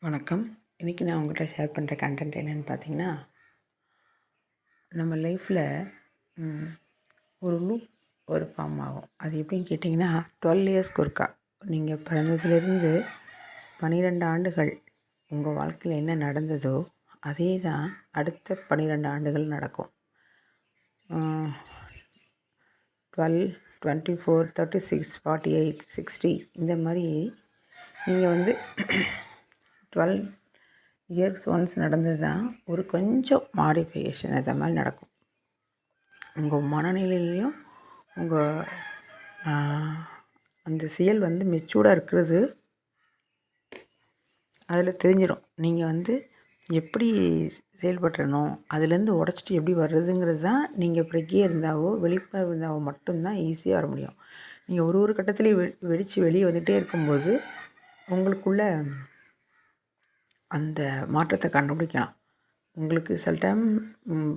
வணக்கம். இன்றைக்கி நான் உங்கள்கிட்ட ஷேர் பண்ணுற கண்டென்ட் என்னென்னு பார்த்தீங்கன்னா, நம்ம லைஃப்பில் ஒரு லூப் ஒரு ஃபார்ம் ஆகும். அது எப்படின்னு கேட்டிங்கன்னா, 12 இயர்ஸ்க்கு ஒருக்கா நீங்கள் பிறந்ததுலேருந்து 12 ஆண்டுகள் உங்கள் வாழ்க்கையில் என்ன நடந்ததோ அதே தான் அடுத்த 12 ஆண்டுகள் நடக்கும். 12, 24, 36, 48, 60 இந்த மாதிரி நீங்கள் 12 இயர்ஸ் ஒன்ஸ் நடந்தது தான் ஒரு கொஞ்சம் மாடிஃபிகேஷன் அந்த மாதிரி நடக்கும். உங்கள் மனநிலையிலையும் உங்கள் அந்த செயல் மெச்சூர்டாக இருக்கிறது அதில் தெரிஞ்சிடும். நீங்கள் எப்படி செயல்பட்டுறணும், அதுலேருந்து உடச்சிட்டு எப்படி வர்றதுங்கிறது தான். நீங்கள் பிரக்ஞையாக இருந்தாவோ வெளிப்பாக இருந்தாவோ மட்டும்தான் ஈஸியாக வர முடியும். நீங்கள் ஒரு கட்டத்துலேயும் வெடித்து வெளியே வந்துகிட்டே இருக்கும்போது உங்களுக்குள்ள அந்த மாற்றத்தை கண்டுபிடிக்கலாம். உங்களுக்கு சில டைம்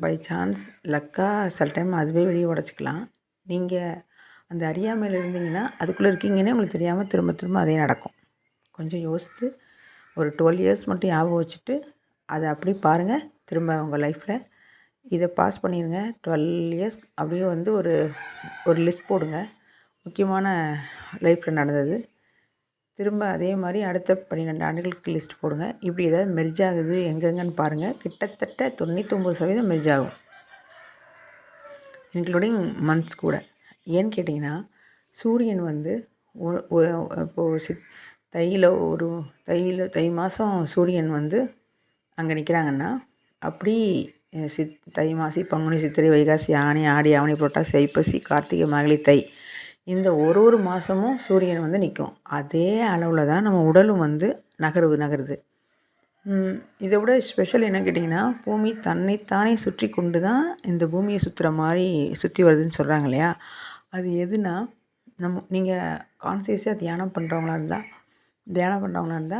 பை சான்ஸ் லக்காக சில டைம் அதுவே வெளியே உடச்சிக்கலாம். நீங்கள் அந்த அறியாமையில் இருந்தீங்கன்னா அதுக்குள்ளே இருக்கீங்கன்னே உங்களுக்கு தெரியாமல் திரும்ப திரும்ப அதே நடக்கும். கொஞ்சம் யோசித்து ஒரு 12 இயர்ஸ் மட்டும் ஞாபகம் வச்சுட்டு அதை அப்படி பாருங்கள். திரும்ப உங்கள் லைஃப்பில் இதை பாஸ் பண்ணிடுங்க. 12 இயர்ஸ் அப்படியே ஒரு லிஸ்ட் போடுங்க. முக்கியமான லைஃப்பில் நடந்தது. திரும்ப அதே மாதிரி அடுத்த 12 ஆண்டுகளுக்கு லிஸ்ட் போடுங்க. இப்படி ஏதாவது மெர்ஜ் ஆகுது எங்கெங்கன்னு பாருங்கள். கிட்டத்தட்ட 99% மெர்ஜ் ஆகும், இன்க்ளூடிங் மந்த்ஸ் கூட. ஏன்னு கேட்டிங்கன்னா, சூரியன் இப்போது தை மாதம் சூரியன் அங்கே நிற்கிறாங்கன்னா, அப்படி தை மாசி பங்குனி சித்திரை வைகாசி ஆனி ஆடி ஆவணி புரட்டாசி ஐப்பசி கார்த்திகை மார்கழி தை இந்த ஒரு மாதமும் சூரியன் நிற்கும். அதே அளவில் தான் நம்ம உடலும் நகருது. இதை விட ஸ்பெஷல் என்ன கேட்டிங்கன்னா, பூமி தன்னைத்தானே சுற்றி கொண்டு தான் இந்த பூமியை சுற்றுற மாதிரி சுற்றி வருதுன்னு சொல்கிறாங்க இல்லையா? அது எதுனா நீங்கள் கான்சியஸாக தியானம் பண்ணுறவங்களா இருந்தால்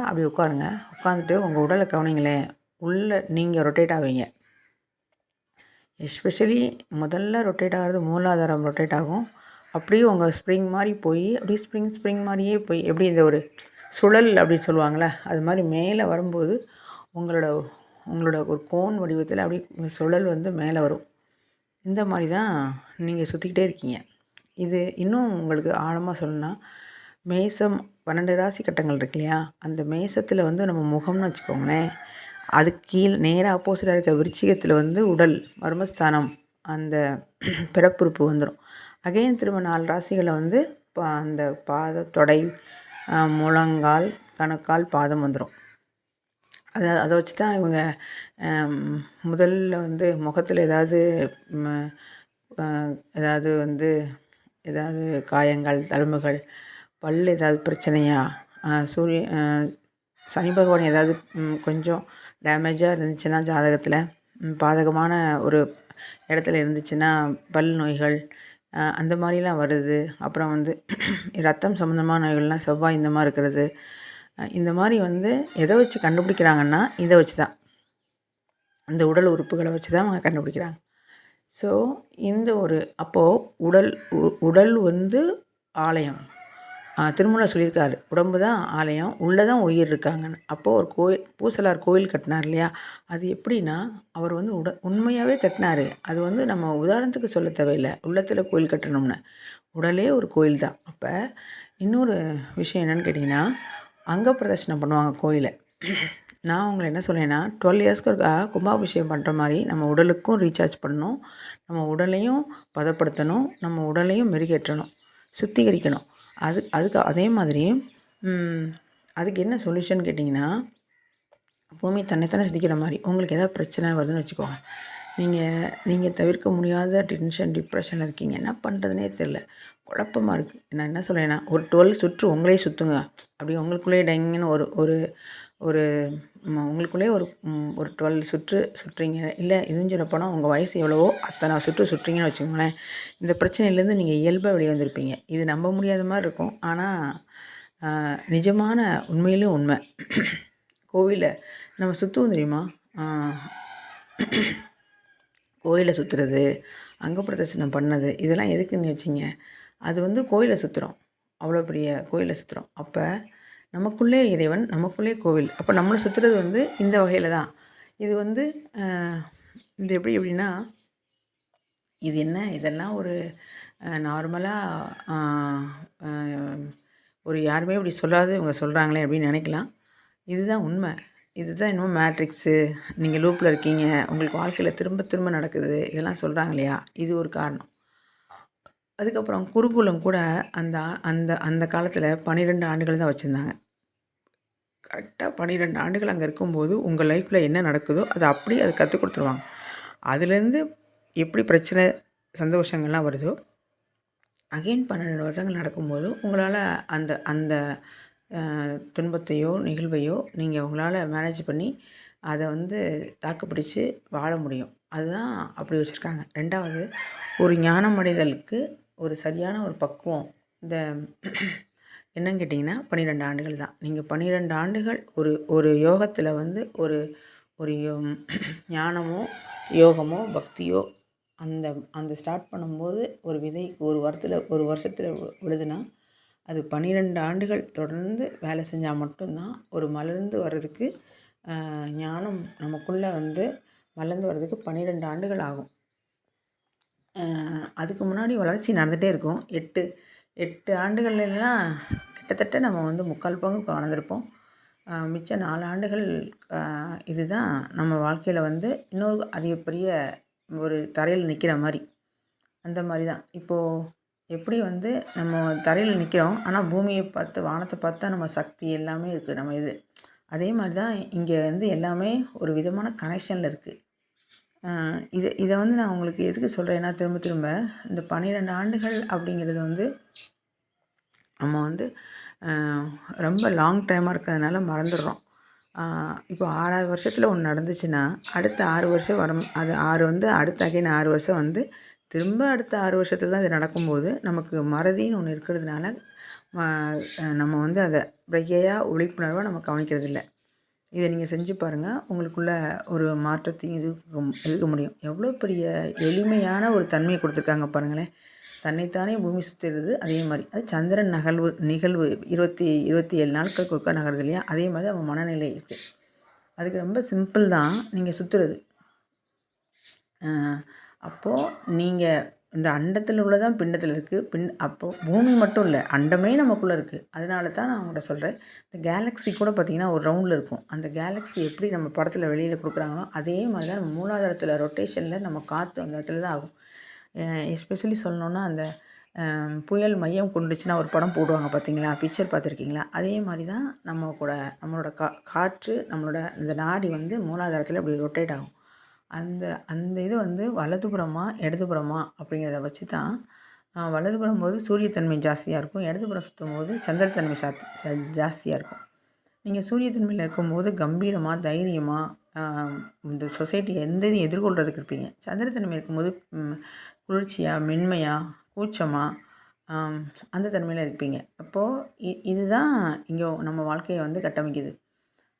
அப்படி உட்காருங்க. உட்காந்துட்டு உங்கள் உடலை கவனிங்களேன். உள்ளே நீங்கள் ரொட்டேட் ஆவீங்க. எஸ்பெஷலி முதல்ல ரொட்டேட் ஆகிறது மூலாதாரம் ரொட்டேட் ஆகும். அப்படியே உங்கள் ஸ்ப்ரிங் மாதிரி போய் அப்படியே ஸ்ப்ரிங் மாதிரியே போய் எப்படி இந்த ஒரு சுழல் அப்படி சொல்லுவாங்களே, அது மாதிரி மேலே வரும்போது உங்களோட ஒரு கோன் வடிவத்தில் அப்படி சுழல் மேலே வரும். இந்த மாதிரி தான் நீங்கள் சுற்றிக்கிட்டே இருக்கீங்க. இது இன்னும் உங்களுக்கு ஆழமாக சொல்லணும்னா, மேசம் 12 ராசி கட்டங்கள் இருக்கு இல்லையா? அந்த மேசத்தில் நம்ம முகம்னு வச்சுக்கோங்களேன். அதுக்கு கீழே நேராக ஆப்போசிட்டாக இருக்க விருச்சிகத்தில் உடல் மர்மஸ்தானம் அந்த பிறப்புறுப்பு வந்துடும். அகைன் திரும்ப 4 ராசிகளில் அந்த பாத தொடை முழங்கால் கணுக்கால் பாதம் வந்துடும். அதை வச்சு தான் இவங்க முதல்ல முகத்தில் ஏதாவது காயங்கள் தழும்புகள் பல் ஏதாவது பிரச்சனையா, சனி பகவான் ஏதாவது கொஞ்சம் டேமேஜாக இருந்துச்சுன்னா ஜாதகத்தில் பாதகமான ஒரு இடத்துல இருந்துச்சுன்னா பல் நோய்கள் அந்த மாதிரிலாம் வருது. அப்புறம் ரத்தம் சம்மந்தமான நோய்கள்லாம் செவ்வாய் இந்த மாதிரி இருக்கிறது. இந்த மாதிரி எதை வச்சு கண்டுபிடிக்கிறாங்கன்னா இதை வச்சு தான், அந்த உடல் உறுப்புகளை வச்சு தான் அவங்க கண்டுபிடிக்கிறாங்க. ஸோ அப்போது உடல் ஆலயம். திருமூலர் சொல்லியிருக்காரு, உடம்பு தான் ஆலயம், உள்ளே தான் உயிர் இருக்காங்கன்னு. அப்போது ஒரு பூசலார் கோயில் கட்டினார் இல்லையா? அது எப்படின்னா, அவர் உண்மையாகவே கட்டினார். அது நம்ம உதாரணத்துக்கு சொல்ல தேவையில்லை, உள்ளத்தில் கோயில் கட்டணும்னு. உடலே ஒரு கோயில் தான். அப்போ இன்னொரு விஷயம் என்னென்னு கேட்டிங்கன்னா, அங்க பிரதர்ஷனம் பண்ணுவாங்க கோயிலை. நான் உங்களை என்ன சொல்லேன்னா, 12 இயர்ஸ்க்கு ஒரு கும்பாபிஷேகம் பண்ணுற மாதிரி நம்ம உடலுக்கும் ரீசார்ஜ் பண்ணணும், நம்ம உடலையும் பதப்படுத்தணும், நம்ம உடலையும் மெருகேற்றணும், சுத்திகரிக்கணும். அதுக்கு அதே மாதிரி அதுக்கு என்ன சொல்யூஷன் கேட்டிங்கன்னா, பூமி தன்னைத்தானே சுத்திக்கிற மாதிரி உங்களுக்கு ஏதாவது பிரச்சனை வருதுன்னு வச்சுக்கோங்க. நீங்கள் தவிர்க்க முடியாத டென்ஷன் டிப்ரெஷனில் இருக்கீங்க, என்ன பண்ணுறதுனே தெரில, குழப்பமாக இருக்குது. நான் என்ன சொல்லேன்னா, ஒரு 12 சுற்று உங்களே சுற்றுங்க. அப்படி உங்களுக்குள்ளேயே டங்குன்னு ஒரு உங்களுக்குள்ளேயே ஒரு 12 சுற்றுறீங்க. இல்லை இதுன்னு சொல்லப்போனால் உங்கள் வயசு எவ்வளவோ அத்தனை சுற்றுறீங்கன்னு வச்சுக்கோங்களேன். இந்த பிரச்சனையிலேருந்து நீங்கள் இயல்பாக வெளியே வந்திருப்பீங்க. இது நம்ப முடியாத மாதிரி இருக்கும், ஆனால் நிஜமான உண்மையிலும் உண்மை. கோவிலை நம்ம சுற்றுவோம் தெரியுமா? கோயிலை சுற்றுறது, அங்க பிரதர்சனம் பண்ணது, இதெல்லாம் எதுக்குன்னு வச்சிங்க? அது கோயிலை சுற்றுறோம், அவ்வளோ பெரிய கோயிலை சுற்றுறோம். அப்போ நமக்குள்ளே இறைவன், நமக்குள்ளே கோவில். அப்போ நம்மளை சுற்றுறது வந்து இந்த வகையில் தான். இது வந்து இது எப்படின்னா, இது என்ன இதெல்லாம் ஒரு நார்மலாக ஒரு யாருமே இப்படி சொல்லாது இவங்க சொல்கிறாங்களே அப்படின்னு நினைக்கலாம். இதுதான் உண்மை. இதுதான் என்னமோ மேட்ரிக்ஸு, நீங்கள் லூப்பில் இருக்கீங்க, உங்களுக்கு வாழ்க்கையில் திரும்ப திரும்ப நடக்குது, இதெல்லாம் சொல்கிறாங்க இல்லையா? இது ஒரு காரணம். அதுக்கப்புறம் குருகுலம் கூட அந்த அந்த அந்த காலத்தில் 12 ஆண்டுகள் தான் வச்சுருந்தாங்க. கரெக்டாக 12 ஆண்டுகள் அங்கே இருக்கும்போது உங்கள் லைஃப்பில் என்ன நடக்குதோ அதை அப்படியே அது கற்றுக் கொடுத்துருவாங்க. அதுலேருந்து எப்படி பிரச்சனை சந்தோஷங்கள்லாம் வருதோ, அகைன் 12 வருடங்கள் நடக்கும்போது உங்களால் அந்த அந்த துன்பத்தையோ நிகழ்வையோ நீங்கள் உங்களால் மேனேஜ் பண்ணி அதை வந்து தாக்குப்பிடிச்சு வாழ முடியும். அதுதான் அப்படி வச்சுருக்காங்க. 2வது, ஒரு ஞானம் அடைதலுக்கு ஒரு சரியான ஒரு பக்குவம் இந்த என்னன்னு கேட்டிங்கன்னா 12 ஆண்டுகள் தான். நீங்கள் 12 ஆண்டுகள் ஒரு ஒரு யோகத்தில் வந்து ஒரு ஒரு ஞானமோ யோகமோ பக்தியோ அந்த அந்த ஸ்டார்ட் பண்ணும்போது ஒரு விதைக்கு ஒரு வருஷத்தில் விழுதுன்னா அது 12 ஆண்டுகள் தொடர்ந்து வேலை செஞ்சால் மட்டும்தான் ஒரு மலர்ந்து வர்றதுக்கு ஞானம் நமக்குள்ளே வந்து மலர்ந்து வர்றதுக்கு 12 ஆண்டுகள் ஆகும். அதுக்கு முன்னாடி வளர்ச்சி நடந்துகிட்டே இருக்கும். 8 ஆண்டுகள்லாம் கிட்டத்தட்ட நம்ம வந்து 3/4 பங்கு வளர்ந்துருப்போம். மிச்சம் 4 ஆண்டுகள் இதுதான் நம்ம வாழ்க்கையில் வந்து இன்னொரு அதிகப்பெரிய ஒரு தரையில் நிற்கிற மாதிரி. அந்த மாதிரி தான். இப்போது எப்படி வந்து நம்ம தரையில் நிற்கிறோம், ஆனால் பூமியை பார்த்து வானத்தை பார்த்து தான் நம்ம சக்தி எல்லாமே இருக்குது நம்ம இது. அதே மாதிரி தான் இங்கே வந்து எல்லாமே ஒரு விதமான கனெக்ஷனில் இருக்குது. இதை வந்து நான் உங்களுக்கு எதுக்கு சொல்கிறேன்னா, திரும்ப திரும்ப இந்த 12 ஆண்டுகள் அப்படிங்கிறது வந்து நம்ம வந்து ரொம்ப லாங் டைமாக இருக்கிறதுனால மறந்துடுறோம். இப்போ 6வது வருஷத்தில் ஒன்று நடந்துச்சுன்னா அடுத்த 6 வருஷம் அது 6 வந்து அடுத்த அகைன் 6 வருஷம் வந்து திரும்ப அடுத்த 6 வருஷத்தில் தான் இது நடக்கும்போது நமக்கு மறதின்னு ஒன்று இருக்கிறதுனால நம்ம வந்து அதை பிரகையாக விழிப்புணர்வாக நம்ம கவனிக்கிறது இல்லை. இதை நீங்கள் செஞ்சு பாருங்கள். உங்களுக்குள்ள ஒரு மாற்றத்தையும் இருக்க முடியும். எவ்வளோ பெரிய எளிமையான ஒரு தன்மையை கொடுத்துருக்காங்க பாருங்களேன். தன்னைத்தானே பூமி சுற்றுறது அதே மாதிரி அது சந்திரன் நிகழ்வு 27 நாட்களுக்கு ஒருக்கா நகருது இல்லையா? அதே மாதிரி அவன் மனநிலை இருக்குது. அதுக்கு ரொம்ப சிம்பிள் தான் நீங்கள் சுற்றுறது. அப்போது நீங்கள் இந்த அண்டத்தில் உள்ளதான் பிண்டத்தில் இருக்குது. அப்போது பூமி மட்டும் இல்லை, அண்டமே நமக்குள்ளே இருக்குது. அதனால தான் நான் உங்கள்கிட்ட சொல்கிறேன். இந்த கேலக்ஸி கூட பார்த்திங்கன்னா ஒரு ரவுண்டில் இருக்கும். அந்த கேலக்ஸி எப்படி நம்ம படத்தில் வெளியில் கொடுக்குறாங்களோ அதே மாதிரி தான் நம்ம மூலாதாரத்தில் ரொட்டேஷனில் நம்ம காற்று அந்த இடத்துல தான் ஆகும். எஸ்பெஷலி சொல்லணுன்னா அந்த புயல் மையம் கொண்டுச்சுன்னா ஒரு படம் போடுவாங்க பார்த்தீங்களா? பிக்சர் பார்த்துருக்கீங்களா? அதே மாதிரி தான் நம்மளோட காற்று நம்மளோட இந்த நாடி வந்து மூலாதாரத்தில் அப்படி ரொட்டேட் ஆகும். அந்த அந்த இது வந்து வலதுபுறமா இடதுபுறமா அப்படிங்கிறத வச்சு தான் வலதுபுறம் போது சூரியத்தன்மை ஜாஸ்தியாக இருக்கும், இடதுபுறம் சுற்றும் போது சந்திரத்தன்மை ஜாஸ்தியாக இருக்கும். நீங்கள் சூரியத்தன்மையில் இருக்கும்போது கம்பீரமாக தைரியமாக இந்த சொசைட்டி எந்த இதையும் எதிர்கொள்கிறதுக்கு இருப்பீங்க. சந்திரத்தன்மை இருக்கும்போது குளிர்ச்சியாக மென்மையாக கூச்சமாக அந்த தன்மையில் இருப்பீங்க. அப்போது இதுதான் இங்கே நம்ம வாழ்க்கையை வந்து கட்டமைக்குது.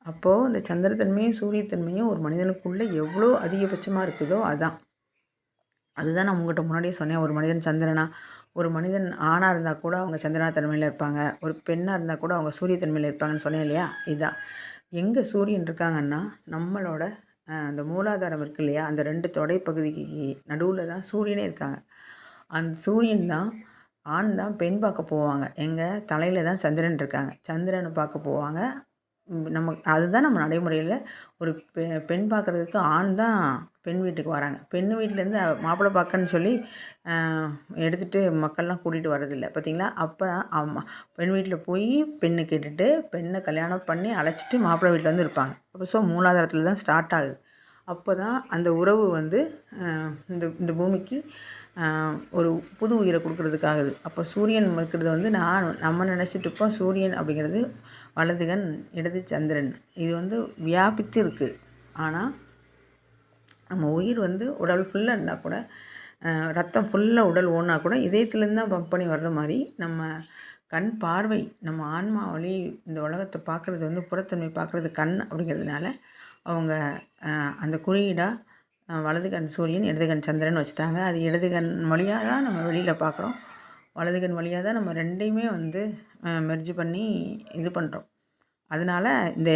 அப்போது இந்த சந்திரத்தன்மையும் சூரியத்தன்மையும் ஒரு மனிதனுக்குள்ளே எவ்வளோ அதிகபட்சமாக இருக்குதோ அதுதான் நான் உங்கள்கிட்ட முன்னாடியே சொன்னேன். ஒரு மனிதன் சந்திரனா, ஒரு மனிதன் ஆணாக இருந்தால் கூட அவங்க சந்திரனா தன்மையில் இருப்பாங்க, ஒரு பெண்ணாக இருந்தால் கூட அவங்க சூரியத்தன்மையில் இருப்பாங்கன்னு சொன்னேன் இல்லையா? இதுதான் எங்கே சூரியன் இருக்காங்கன்னா நம்மளோட அந்த மூலாதாரம் இருக்குது இல்லையா? அந்த 2 தொடை பகுதிக்கு நடுவில் தான் சூரியனே இருக்காங்க. அந்த சூரியன் தான் ஆண் தான் பெண் பார்க்க போவாங்க. எங்கள் தலையில் தான் சந்திரன் இருக்காங்க. சந்திரனை பார்க்க போவாங்க. அதுதான் நம்ம நடைமுறையில் ஒரு பெண் பார்க்குறதுக்கு ஆண் தான் பெண் வீட்டுக்கு வராங்க. பெண் வீட்டிலேருந்து மாப்பிள்ளை பார்க்கன்னு சொல்லி எடுத்துகிட்டு மக்கள்லாம் கூட்டிகிட்டு வர்றதில்லை பார்த்தீங்களா? அப்போ பெண் வீட்டில் போய் பெண்ணை கேட்டுட்டு பெண்ணை கல்யாணம் பண்ணி அழைச்சிட்டு மாப்பிள்ளை வீட்டில் வந்து இருப்பாங்க. அப்போ ஸோ மூலாதாரத்தில் தான் ஸ்டார்ட் ஆகுது. அப்போ தான் அந்த உறவு வந்து இந்த பூமிக்கு ஒரு புது உயிரை கொடுக்குறதுக்காகுது. அப்போ சூரியன் இருக்கிறது வந்து நம்ம நினச்சிட்டு இருப்போம் சூரியன் அப்படிங்கிறது வலதுகன் இடது சந்திரன். இது வந்து வியாபித்து இருக்குது. ஆனால் நம்ம உயிர் வந்து உடல் ஃபுல்லாக இருந்தால் கூட ரத்தம் ஃபுல்லாக உடல் ஓடினா கூட இதயத்துலேருந்து தான் பம்ப் பண்ணி வர்ற மாதிரி நம்ம கண் பார்வை நம்ம ஆன்மா வழி இந்த உலகத்தை பார்க்குறது வந்து புறத்தன்மை பார்க்குறது கண் அப்படிங்கிறதுனால அவங்க அந்த குறியீடாக வலது கண் சூரியன் இடது கண் சந்திரன் வச்சுட்டாங்க. அது இடது கண் வழியாக தான் நம்ம வெளியில் பார்க்குறோம். வலது கண் வழியாக தான் நம்ம 2யுமே வந்து மெர்ஜ் பண்ணி இது பண்ணுறோம். அதனால இந்த